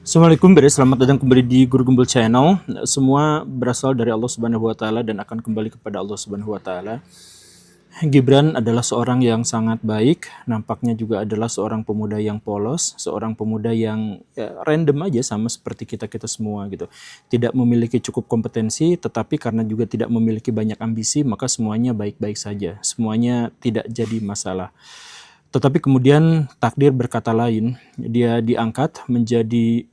Assalamualaikum, selamat datang kembali di Guru Gembel Channel. Semua berasal dari Allah Subhanahu wa taala dan akan kembali kepada Allah Subhanahu wa taala. Gibran adalah seorang yang sangat baik, nampaknya juga adalah seorang pemuda yang polos, seorang pemuda yang random aja sama seperti kita-kita semua gitu. Tidak memiliki cukup kompetensi, tetapi karena juga tidak memiliki banyak ambisi, maka semuanya baik-baik saja. Semuanya tidak jadi masalah. Tetapi kemudian takdir berkata lain, dia diangkat menjadi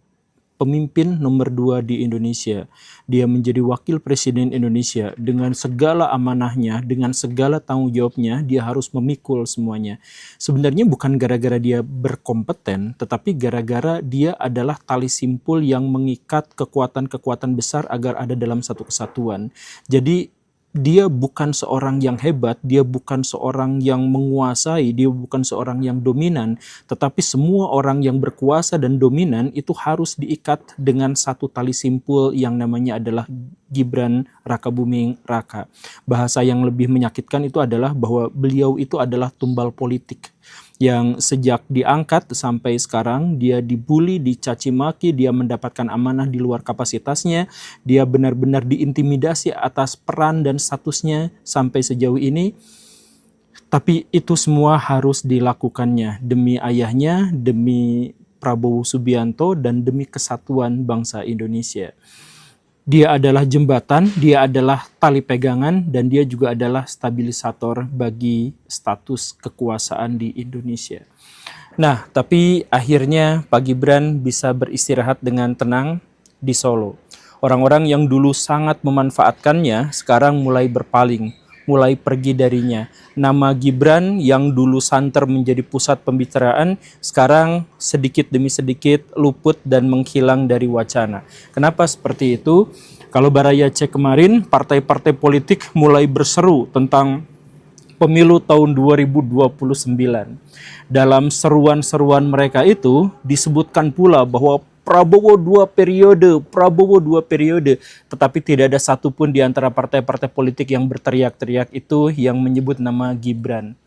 pemimpin nomor 2 di Indonesia. Dia menjadi wakil presiden Indonesia dengan segala amanahnya, dengan segala tanggung jawabnya, dia harus memikul semuanya. Sebenarnya bukan gara-gara dia berkompeten, tetapi gara-gara dia adalah tali simpul yang mengikat kekuatan-kekuatan besar agar ada dalam satu kesatuan. Jadi dia bukan seorang yang hebat, dia bukan seorang yang menguasai, dia bukan seorang yang dominan, tetapi semua orang yang berkuasa dan dominan itu harus diikat dengan satu tali simpul yang namanya adalah Gibran Rakabuming Raka. Bahasa yang lebih menyakitkan itu adalah bahwa beliau itu adalah tumbal politik yang sejak diangkat sampai sekarang dia dibully, dicaci maki, dia mendapatkan amanah di luar kapasitasnya, dia benar-benar diintimidasi atas peran dan statusnya sampai sejauh ini. Tapi itu semua harus dilakukannya demi ayahnya, demi Prabowo Subianto, dan demi kesatuan bangsa Indonesia. Dia adalah jembatan, dia adalah tali pegangan, dan dia juga adalah stabilisator bagi status kekuasaan di Indonesia. Nah, tapi akhirnya Pak Gibran bisa beristirahat dengan tenang di Solo. Orang-orang yang dulu sangat memanfaatkannya sekarang mulai berpaling, mulai pergi darinya. Nama Gibran yang dulu santer menjadi pusat pembicaraan, sekarang sedikit demi sedikit luput dan menghilang dari wacana. Kenapa seperti itu? Kalau Baraya cek kemarin, partai-partai politik mulai berseru tentang pemilu tahun 2029. Dalam seruan-seruan mereka itu disebutkan pula bahwa Prabowo 2 periode, tetapi tidak ada satupun di antara partai-partai politik yang berteriak-teriak itu yang menyebut nama Gibran.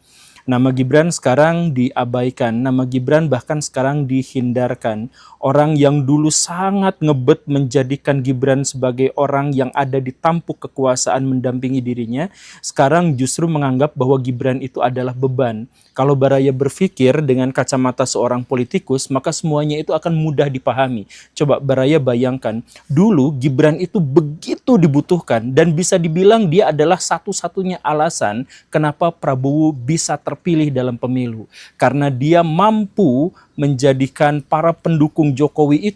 Nama Gibran sekarang diabaikan, nama Gibran bahkan sekarang dihindarkan. Orang yang dulu sangat ngebet menjadikan Gibran sebagai orang yang ada di tampuk kekuasaan mendampingi dirinya, sekarang justru menganggap bahwa Gibran itu adalah beban. Kalau Baraya berpikir dengan kacamata seorang politikus, maka semuanya itu akan mudah dipahami. Coba Baraya bayangkan, dulu Gibran itu begitu dibutuhkan dan bisa dibilang dia adalah satu-satunya alasan kenapa Prabowo bisa terpilih dalam pemilu. Karena dia mampu menjadikan para pendukung Jokowi itu